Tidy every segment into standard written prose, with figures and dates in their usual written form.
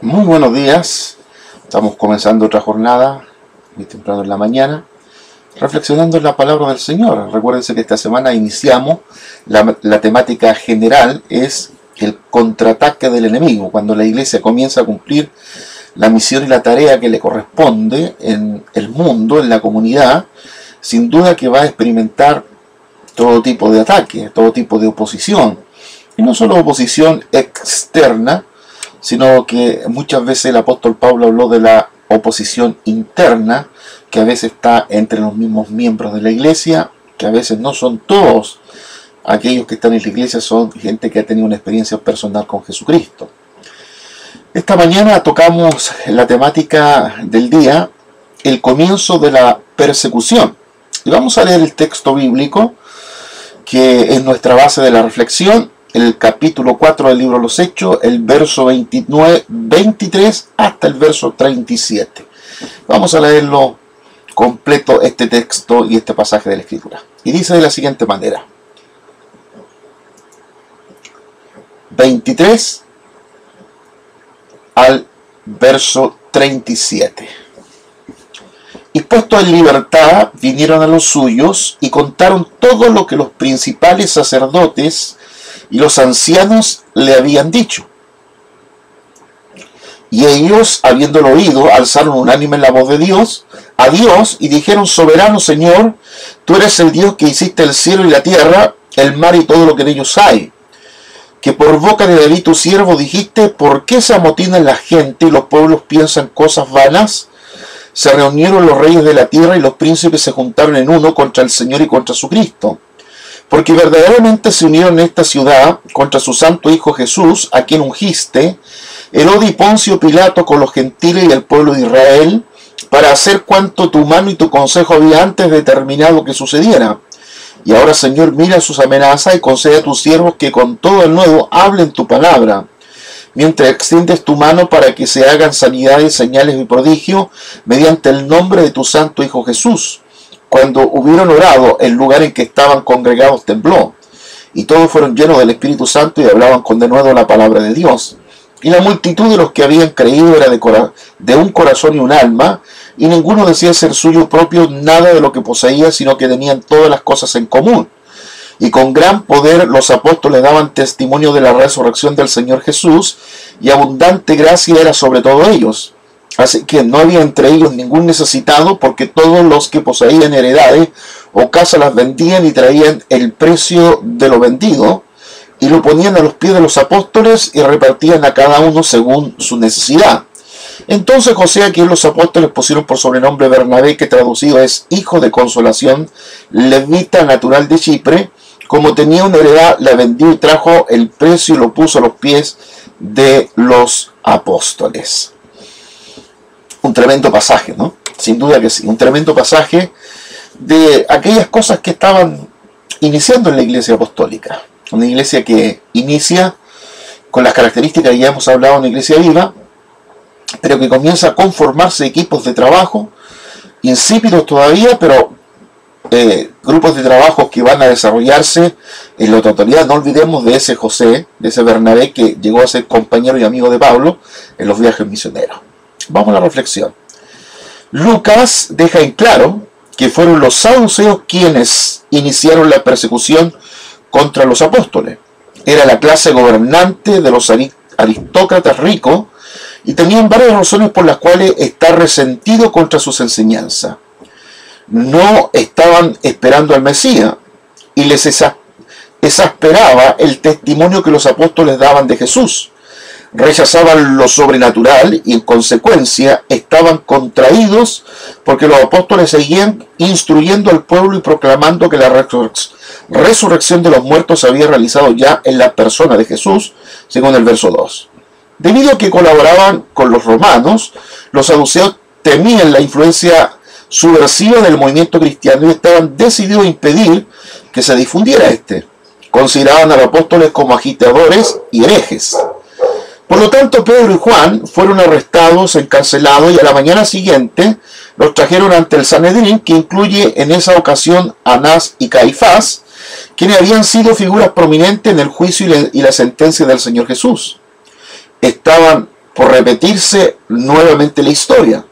Muy buenos días, estamos comenzando otra jornada, muy temprano en la mañana, reflexionando en la palabra del Señor. Recuérdense que esta semana iniciamos, la temática general es el contraataque del enemigo, cuando la iglesia comienza a cumplir la misión y la tarea que le corresponde en el mundo, en la comunidad, sin duda que va a experimentar todo tipo de ataque, todo tipo de oposición, y no solo oposición externa, sino que muchas veces el apóstol Pablo habló de la oposición interna, que a veces está entre los mismos miembros de la iglesia, que a veces no son todos aquellos que están en la iglesia, son gente que ha tenido una experiencia personal con Jesucristo. Esta mañana tocamos la temática del día, el comienzo de la persecución. Y vamos a leer el texto bíblico, que es nuestra base de la reflexión, el capítulo 4 del libro de los Hechos, el verso 23 hasta el verso 37. Vamos a leerlo completo, este texto y este pasaje de la Escritura. Y dice de la siguiente manera: 23 al verso 37. Y puestos en libertad, vinieron a los suyos y contaron todo lo que los principales sacerdotes y los ancianos le habían dicho. Y ellos, habiéndolo oído, alzaron unánime la voz de Dios, a Dios, y dijeron: Soberano Señor, tú eres el Dios que hiciste el cielo y la tierra, el mar y todo lo que en ellos hay. Que por boca de David tu siervo dijiste: ¿por qué se amotinan la gente y los pueblos piensan cosas vanas? Se reunieron los reyes de la tierra y los príncipes se juntaron en uno contra el Señor y contra su Cristo. Porque verdaderamente se unieron en esta ciudad contra su santo Hijo Jesús, a quien ungiste, Herodes y Poncio Pilato con los gentiles y el pueblo de Israel, para hacer cuanto tu mano y tu consejo había antes determinado que sucediera. Y ahora, Señor, mira sus amenazas y concede a tus siervos que con todo el nuevo hablen tu palabra, mientras extiendes tu mano para que se hagan sanidades, señales y prodigios mediante el nombre de tu santo Hijo Jesús. Cuando hubieron orado, el lugar en que estaban congregados tembló, y todos fueron llenos del Espíritu Santo y hablaban con denuedo la palabra de Dios. Y la multitud de los que habían creído era de un corazón y un alma, y ninguno decía ser suyo propio nada de lo que poseía, sino que tenían todas las cosas en común. Y con gran poder los apóstoles daban testimonio de la resurrección del Señor Jesús, y abundante gracia era sobre todos ellos. Así que no había entre ellos ningún necesitado, porque todos los que poseían heredades o casas las vendían y traían el precio de lo vendido, y lo ponían a los pies de los apóstoles y repartían a cada uno según su necesidad. Entonces José, a quien los apóstoles pusieron por sobrenombre Bernabé, que traducido es hijo de consolación, levita natural de Chipre, como tenía una heredad, la vendió y trajo el precio y lo puso a los pies de los apóstoles. Un tremendo pasaje, ¿no? Sin duda que sí, un tremendo pasaje de aquellas cosas que estaban iniciando en la iglesia apostólica. Una iglesia que inicia con las características que ya hemos hablado, una iglesia viva, pero que comienza a conformarse equipos de trabajo, insípidos todavía, pero grupos de trabajo que van a desarrollarse en la totalidad. No olvidemos de ese José, de ese Bernabé, que llegó a ser compañero y amigo de Pablo en los viajes misioneros. Vamos a la reflexión. Lucas deja en claro que fueron los saduceos quienes iniciaron la persecución contra los apóstoles. Era la clase gobernante de los aristócratas ricos y tenían varias razones por las cuales estar resentido contra sus enseñanzas. No estaban esperando al Mesías y les exasperaba el testimonio que los apóstoles daban de Jesús. Rechazaban lo sobrenatural y en consecuencia estaban contraídos porque los apóstoles seguían instruyendo al pueblo y proclamando que la resurrección de los muertos se había realizado ya en la persona de Jesús, según el verso 2. Debido a que colaboraban con los romanos, los saduceos temían la influencia subversiva del movimiento cristiano y estaban decididos a impedir que se difundiera este. Consideraban a los apóstoles como agitadores y herejes. Por lo tanto, Pedro y Juan fueron arrestados, encarcelados, y a la mañana siguiente los trajeron ante el Sanedrín, que incluye en esa ocasión a Anás y Caifás, quienes habían sido figuras prominentes en el juicio y la sentencia del Señor Jesús. Estaban por repetirse nuevamente la historia.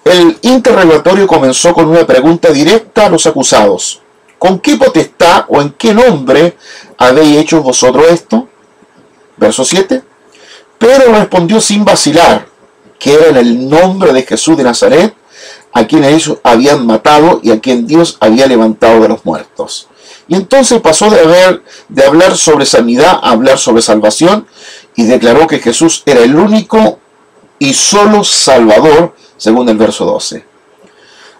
El interrogatorio comenzó con una pregunta directa a los acusados. ¿Con qué potestad o en qué nombre habéis hecho vosotros esto? Verso 7. Pedro respondió sin vacilar, que era en el nombre de Jesús de Nazaret, a quien ellos habían matado y a quien Dios había levantado de los muertos. Y entonces pasó de hablar sobre sanidad a hablar sobre salvación, y declaró que Jesús era el único y solo Salvador, según el verso 12.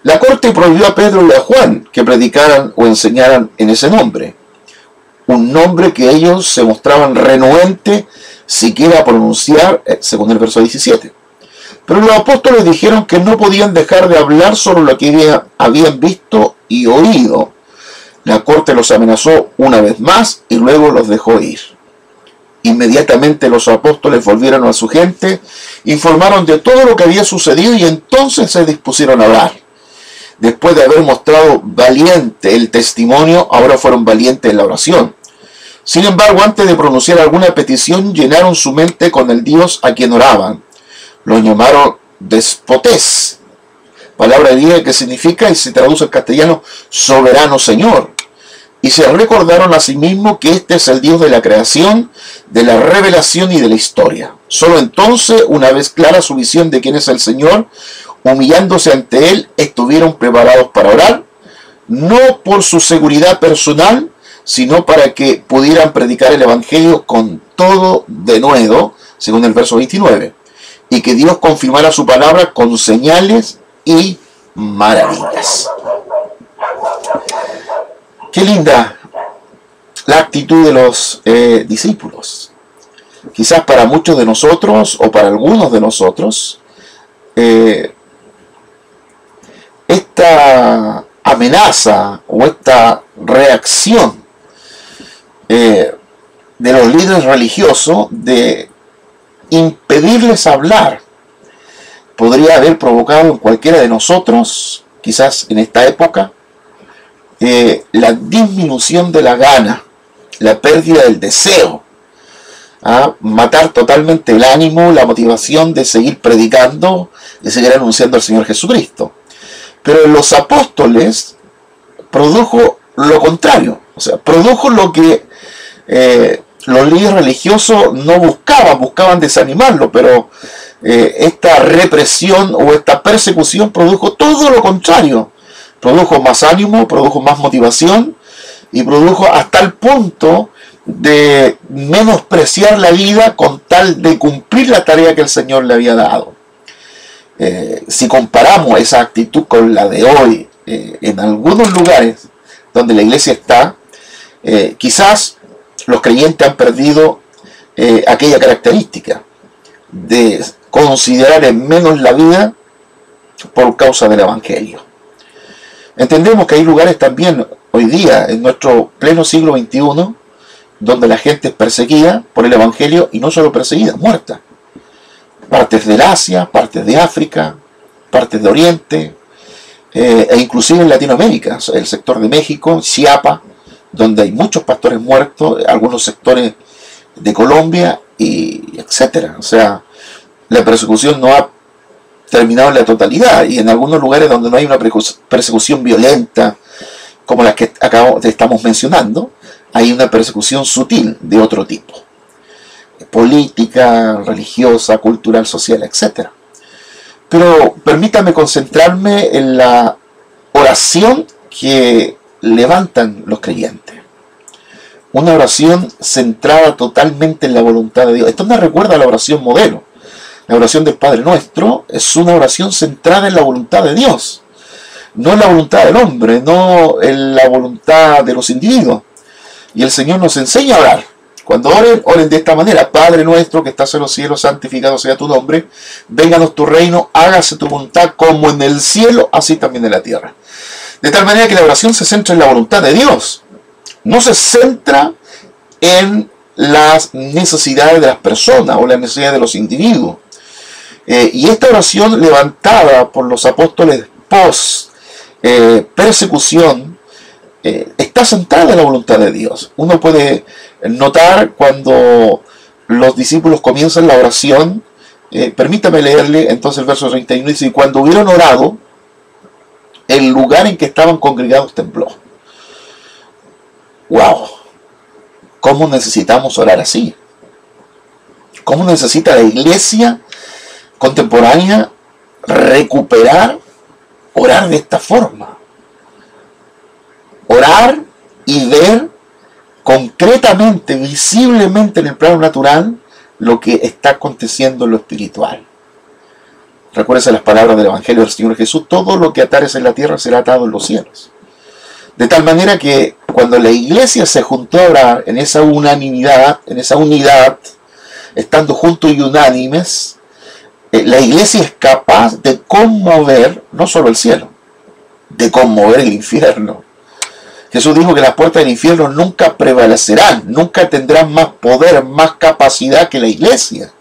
La corte prohibió a Pedro y a Juan que predicaran o enseñaran en ese nombre, un nombre que ellos se mostraban renuentes siquiera a pronunciar, según el verso 17. Pero los apóstoles dijeron que no podían dejar de hablar sobre lo que habían visto y oído. La corte los amenazó una vez más y luego los dejó ir. Inmediatamente los apóstoles volvieron a su gente, informaron de todo lo que había sucedido y entonces se dispusieron a hablar. Después de haber mostrado valiente el testimonio, ahora fueron valientes en la oración. Sin embargo, antes de pronunciar alguna petición, llenaron su mente con el Dios a quien oraban. Lo llamaron despotés, palabra griega que significa, y se traduce al castellano, soberano Señor. Y se recordaron a sí mismos que este es el Dios de la creación, de la revelación y de la historia. Solo entonces, una vez clara su visión de quién es el Señor, humillándose ante Él, estuvieron preparados para orar, no por su seguridad personal, sino para que pudieran predicar el Evangelio con todo denuedo, según el verso 29, y que Dios confirmara su palabra con señales y maravillas. Qué linda la actitud de los discípulos. Quizás para muchos de nosotros, o para algunos de nosotros, esta amenaza o esta reacción de los líderes religiosos de impedirles hablar podría haber provocado en cualquiera de nosotros, quizás en esta época, la disminución de la gana, la pérdida del deseo, matar totalmente el ánimo, la motivación de seguir predicando, de seguir anunciando al Señor Jesucristo. Pero en los apóstoles produjo lo contrario, o sea, produjo lo que los líderes religiosos no buscaban desanimarlo, pero esta represión o esta persecución produjo todo lo contrario. Produjo más ánimo, produjo más motivación y produjo hasta el punto de menospreciar la vida con tal de cumplir la tarea que el Señor le había dado. Si comparamos esa actitud con la de hoy, en algunos lugares donde la iglesia está, quizás los creyentes han perdido aquella característica de considerar en menos la vida por causa del Evangelio. Entendemos que hay lugares también hoy día, en nuestro pleno siglo XXI, donde la gente es perseguida por el Evangelio, y no solo perseguida, muerta. Partes del Asia, partes de África, partes de Oriente, e inclusive en Latinoamérica, el sector de México, Chiapas, donde hay muchos pastores muertos, algunos sectores de Colombia, y etcétera. O sea, la persecución no ha terminado en la totalidad, y en algunos lugares donde no hay una persecución violenta como la que estamos mencionando, hay una persecución sutil de otro tipo, política, religiosa, cultural, social, etc. Pero permítame concentrarme en la oración que levantan los creyentes. Una oración centrada totalmente en la voluntad de Dios. Esto me recuerda a la oración modelo. La oración del Padre Nuestro es una oración centrada en la voluntad de Dios, no en la voluntad del hombre, no en la voluntad de los individuos. Y el Señor nos enseña a orar. Cuando oren, oren de esta manera: Padre nuestro que estás en los cielos, santificado sea tu nombre, vénganos tu reino, hágase tu voluntad como en el cielo, así también en la tierra. De tal manera que la oración se centra en la voluntad de Dios, no se centra en las necesidades de las personas o las necesidades de los individuos. Y esta oración levantada por los apóstoles post persecución está centrada en la voluntad de Dios. Uno puede notar cuando los discípulos comienzan la oración Permítame leerle entonces el verso 31, dice: y cuando hubieron orado, el lugar en que estaban congregados tembló. ¡Wow! ¿Cómo necesitamos orar así? ¿Cómo necesita la iglesia contemporánea recuperar, orar de esta forma? Orar y ver concretamente, visiblemente en el plano natural, lo que está aconteciendo en lo espiritual. Recuérdense las palabras del Evangelio del Señor Jesús: todo lo que atares en la tierra será atado en los cielos. De tal manera que cuando la iglesia se juntó a orar en esa unanimidad, en esa unidad, estando juntos y unánimes, la iglesia es capaz de conmover no solo el cielo, de conmover el infierno. Jesús dijo que las puertas del infierno nunca prevalecerán, nunca tendrán más poder, más capacidad que la iglesia.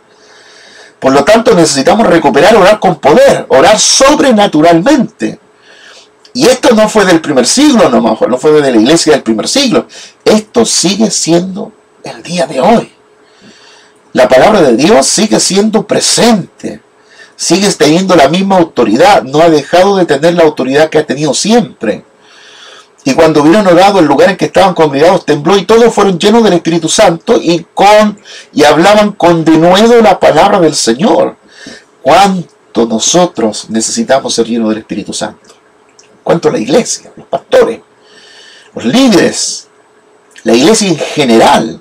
Por lo tanto, necesitamos recuperar, orar con poder, orar sobrenaturalmente. Y esto no fue del primer siglo, no fue de la iglesia del primer siglo. Esto sigue siendo el día de hoy. La palabra de Dios sigue siendo presente, sigue teniendo la misma autoridad, no ha dejado de tener la autoridad que ha tenido siempre. Y cuando hubieron orado, el lugar en que estaban congregados tembló, y todos fueron llenos del Espíritu Santo y hablaban con denuedo la palabra del Señor. ¿Cuánto nosotros necesitamos ser llenos del Espíritu Santo? ¿Cuánto la iglesia, los pastores, los líderes, la iglesia en general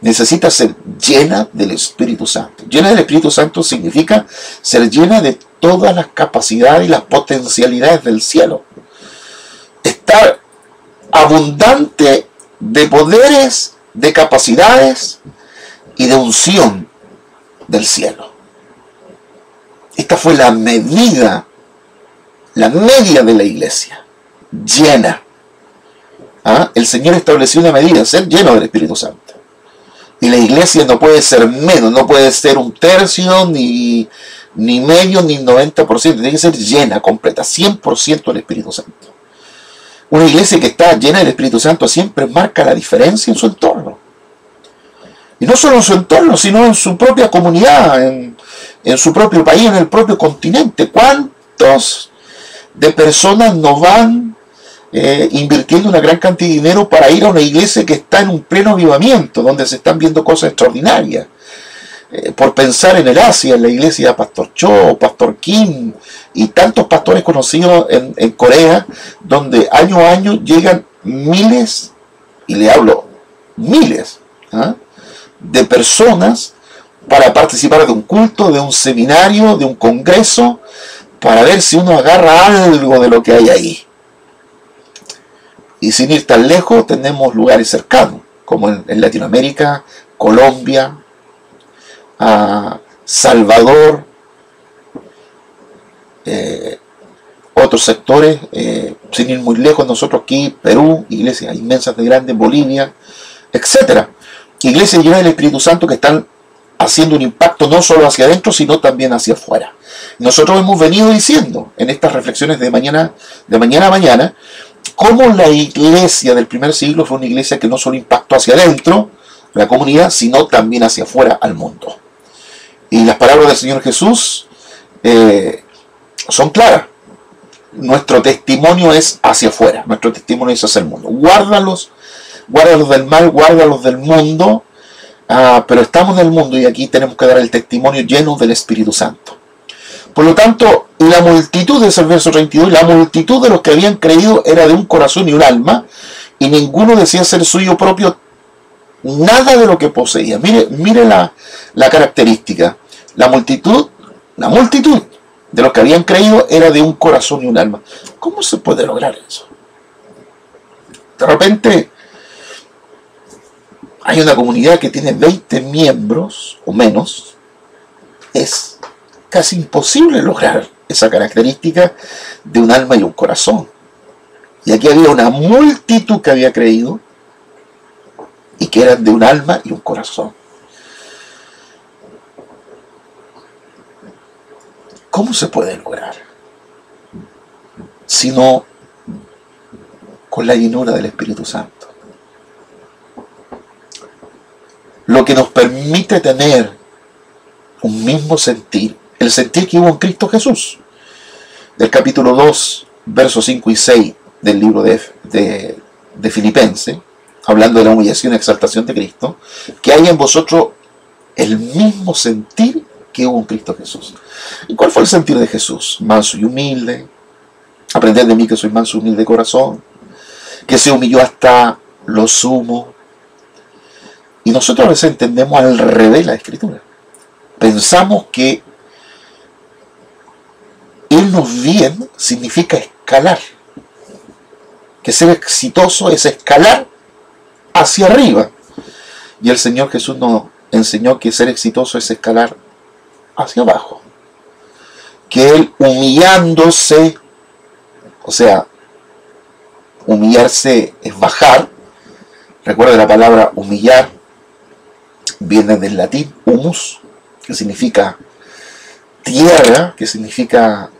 necesita ser llena del Espíritu Santo? Llena del Espíritu Santo significa ser llena de todas las capacidades y las potencialidades del cielo. Estar abundante de poderes, de capacidades y de unción del cielo. Esta fue la media de la iglesia, llena. El Señor estableció una medida: ser lleno del Espíritu Santo. Y la iglesia no puede ser menos, no puede ser un tercio, ni medio, ni 90%. Tiene que ser llena, completa, 100% del Espíritu Santo. Una iglesia que está llena del Espíritu Santo siempre marca la diferencia en su entorno. Y no solo en su entorno, sino en su propia comunidad, en su propio país, en el propio continente. ¿Cuántos de personas no van invirtiendo una gran cantidad de dinero para ir a una iglesia que está en un pleno avivamiento, donde se están viendo cosas extraordinarias? Por pensar en el Asia, en la iglesia de Pastor Cho, Pastor Kim y tantos pastores conocidos en Corea, donde año a año llegan miles, y le hablo miles, de personas para participar de un culto, de un seminario, de un congreso, para ver si uno agarra algo de lo que hay ahí. Y sin ir tan lejos, tenemos lugares cercanos, como en Latinoamérica, Colombia, Salvador, otros sectores, sin ir muy lejos, nosotros aquí, Perú, iglesias inmensas de grandes, Bolivia, etc. Iglesias llenas del Espíritu Santo que están haciendo un impacto no solo hacia adentro, sino también hacia afuera. Nosotros hemos venido diciendo en estas reflexiones de mañana a mañana, cómo la iglesia del primer siglo fue una iglesia que no solo impactó hacia adentro, la comunidad, sino también hacia afuera, al mundo. Y las palabras del Señor Jesús son claras. Nuestro testimonio es hacia afuera, nuestro testimonio es hacia el mundo. Guárdalos del mal, guárdalos del mundo, pero estamos en el mundo y aquí tenemos que dar el testimonio lleno del Espíritu Santo. Por lo tanto, la multitud, es el verso 32, la multitud de los que habían creído era de un corazón y un alma, y ninguno decía ser suyo propio nada de lo que poseía. Mire la característica. La multitud de los que habían creído era de un corazón y un alma. ¿Cómo se puede lograr eso? De repente hay una comunidad que tiene 20 miembros o menos. Es casi imposible lograr esa característica de un alma y un corazón. Y aquí había una multitud que había creído y que eran de un alma y un corazón. ¿Cómo se puede lograr? Sino con la llenura del Espíritu Santo. Lo que nos permite tener un mismo sentir, el sentir que hubo en Cristo Jesús. Del capítulo 2, versos 5 y 6 del libro de Filipenses, hablando de la humillación y exaltación de Cristo, que haya en vosotros el mismo sentir que hubo en Cristo Jesús. ¿Y cuál fue el sentir de Jesús? Manso y humilde. Aprended de mí que soy manso y humilde de corazón, que se humilló hasta lo sumo. Y nosotros a veces entendemos al revés la Escritura. Pensamos que irnos bien significa escalar, que ser exitoso es escalar hacia arriba. Y el Señor Jesús nos enseñó que ser exitoso es escalar hacia abajo. Que Él humillándose, o sea, humillarse es bajar. Recuerda la palabra humillar, viene del latín humus, que significa tierra, que significa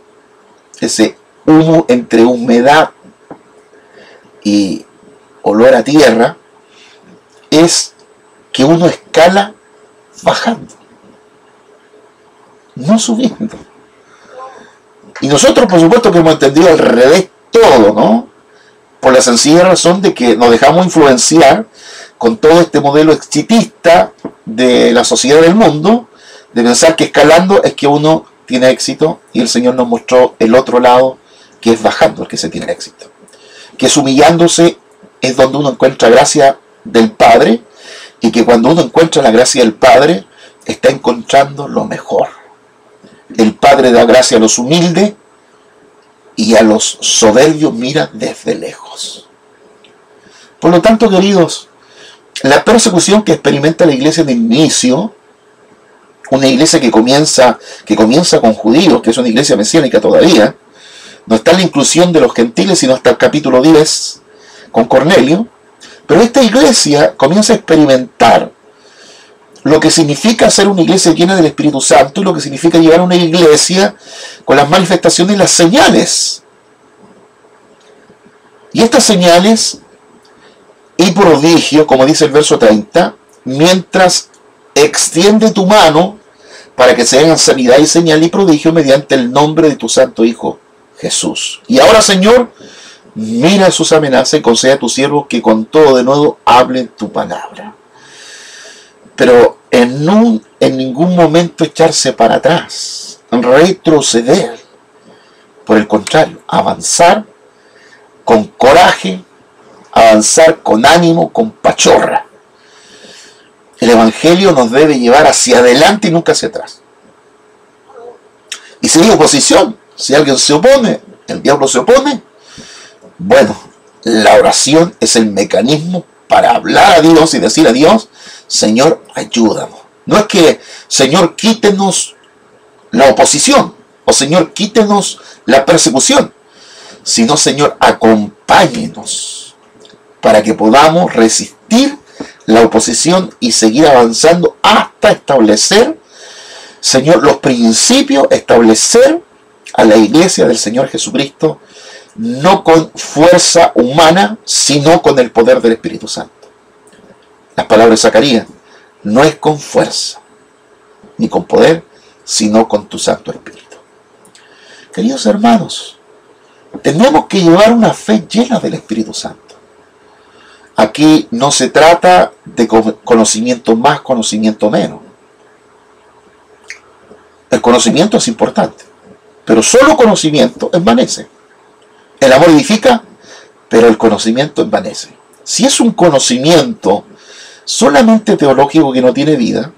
ese humo entre humedad y olor a tierra, es que uno escala bajando, no subiendo. Y nosotros, por supuesto, que hemos entendido al revés todo, ¿no? Por la sencilla razón de que nos dejamos influenciar con todo este modelo exitista de la sociedad del mundo, de pensar que escalando es que uno tiene éxito, y el Señor nos mostró el otro lado, que es bajando el que se tiene éxito. Que es humillándose es donde uno encuentra gracia del Padre, y que cuando uno encuentra la gracia del Padre, está encontrando lo mejor. El Padre da gracia a los humildes, y a los soberbios mira desde lejos. Por lo tanto, queridos, la persecución que experimenta la iglesia de inicio, una iglesia que comienza con judíos, que es una iglesia mesiánica todavía, no está en la inclusión de los gentiles, sino hasta el capítulo 10, con Cornelio, pero esta iglesia comienza a experimentar lo que significa ser una iglesia llena del Espíritu Santo y lo que significa llevar una iglesia con las manifestaciones y las señales. Y estas señales y prodigios, como dice el verso 30, mientras extiende tu mano para que se hagan sanidad y señal y prodigio mediante el nombre de tu santo Hijo Jesús. Y ahora, Señor, mira sus amenazas y concede a tus siervos que con todo de nuevo hablen tu palabra. Pero en ningún momento echarse para atrás, retroceder. Por el contrario, avanzar con coraje, avanzar con ánimo, con pachorra. El Evangelio nos debe llevar hacia adelante y nunca hacia atrás. Y si hay oposición, si alguien se opone, el diablo se opone, bueno, la oración es el mecanismo para hablar a Dios y decir a Dios: Señor, ayúdanos. No es que, Señor, quítenos la oposición, o Señor, quítenos la persecución, sino, Señor, acompáñenos para que podamos resistir la oposición y seguir avanzando hasta establecer, Señor, los principios, establecer a la iglesia del Señor Jesucristo, no con fuerza humana, sino con el poder del Espíritu Santo. Las palabras de Zacarías: no es con fuerza ni con poder, sino con tu Santo Espíritu. Queridos hermanos, tenemos que llevar una fe llena del Espíritu Santo. Aquí no se trata de conocimiento más, conocimiento menos. El conocimiento es importante, pero solo conocimiento envanece. El amor edifica, pero el conocimiento envanece. Si es un conocimiento solamente teológico que no tiene vida,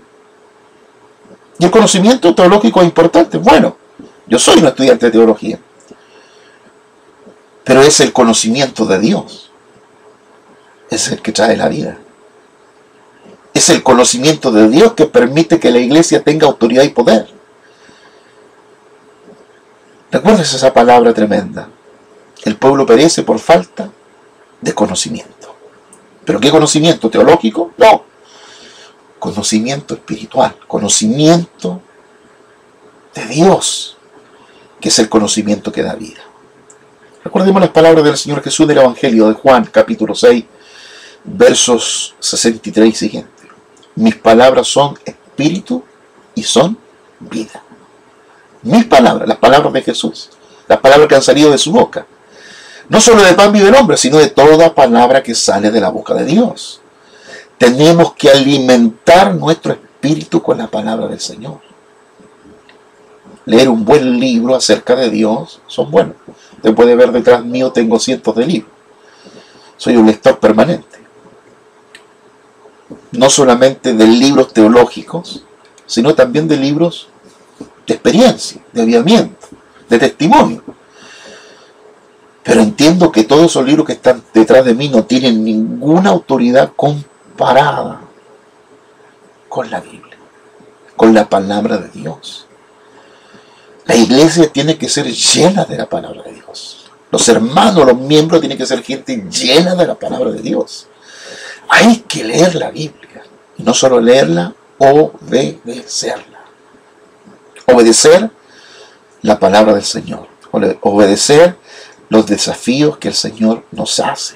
y el conocimiento teológico es importante, bueno, yo soy un estudiante de teología, pero es el conocimiento de Dios, es el que trae la vida. Es el conocimiento de Dios que permite que la iglesia tenga autoridad y poder. Recuerdes esa palabra tremenda: el pueblo perece por falta de conocimiento. ¿Pero qué conocimiento? ¿Teológico? No. Conocimiento espiritual, conocimiento de Dios, que es el conocimiento que da vida. Recordemos las palabras del Señor Jesús del Evangelio de Juan, capítulo 6, versos 63 y siguientes. Mis palabras son espíritu y son vida. Mis palabras, las palabras de Jesús, las palabras que han salido de su boca. No solo de pan vive el hombre, sino de toda palabra que sale de la boca de Dios. Tenemos que alimentar nuestro espíritu con la palabra del Señor. Leer un buen libro acerca de Dios son buenos. Usted puede ver detrás mío, tengo cientos de libros. Soy un lector permanente. No solamente de libros teológicos, sino también de libros de experiencia, de avivamiento, de testimonio. Pero entiendo que todos esos libros que están detrás de mí no tienen ninguna autoridad comparada con la Biblia, con la palabra de Dios. La iglesia tiene que ser llena de la palabra de Dios. Los hermanos, los miembros tienen que ser gente llena de la palabra de Dios. Hay que leer la Biblia. Y no solo leerla, obedecerla. Obedecer la palabra del Señor. Obedecer los desafíos que el Señor nos hace.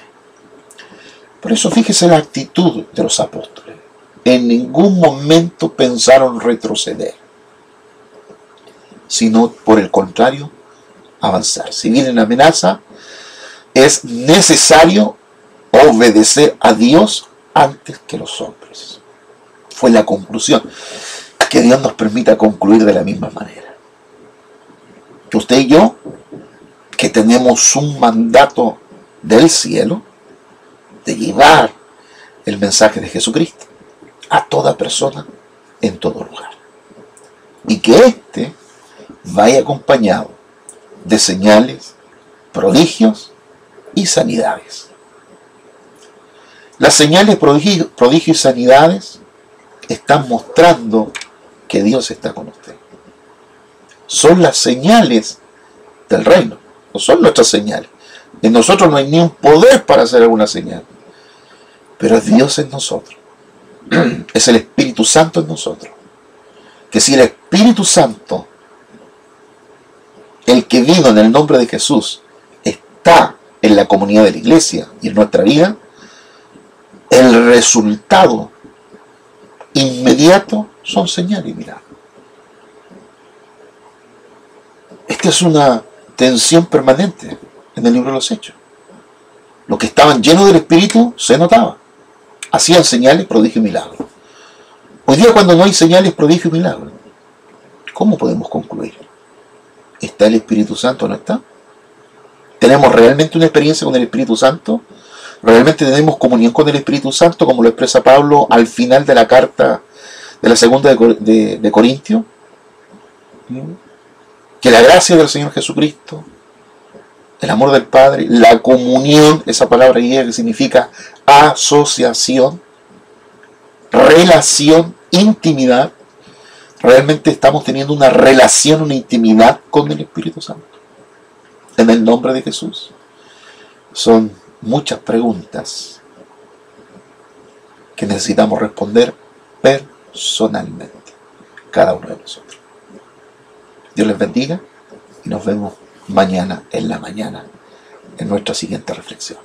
Por eso fíjese la actitud de los apóstoles. En ningún momento pensaron retroceder, sino por el contrario, avanzar. Si viene la amenaza, es necesario obedecer a Dios antes que los hombres. Fue la conclusión. Que Dios nos permita concluir de la misma manera. Que usted y yo, que tenemos un mandato del cielo de llevar el mensaje de Jesucristo a toda persona en todo lugar. Y que éste vaya acompañado de señales, prodigios y sanidades. Las señales, prodigios y sanidades están mostrando que Dios está con usted. Son las señales del reino, no son nuestras señales. En nosotros no hay ni un poder para hacer alguna señal, pero es Dios en nosotros. Es el Espíritu Santo en nosotros. Que si el Espíritu Santo, el que vino en el nombre de Jesús, está en la comunidad de la iglesia y en nuestra vida, el resultado inmediato son señales y milagros. Esta es una tensión permanente en el libro de los Hechos. Los que estaban llenos del Espíritu se notaba. Hacían señales, prodigios y milagros. Hoy día, cuando no hay señales, prodigios y milagros, ¿cómo podemos concluir? ¿Está el Espíritu Santo o no está? ¿Tenemos realmente una experiencia con el Espíritu Santo? ¿Realmente tenemos comunión con el Espíritu Santo, como lo expresa Pablo al final de la carta de la segunda de Corintios? Que la gracia del Señor Jesucristo, el amor del Padre, la comunión, esa palabra griega que significa asociación, relación, intimidad, realmente estamos teniendo una relación, una intimidad con el Espíritu Santo. En el nombre de Jesús. Son muchas preguntas que necesitamos responder personalmente, cada uno de nosotros. Dios les bendiga y nos vemos mañana en la mañana en nuestra siguiente reflexión.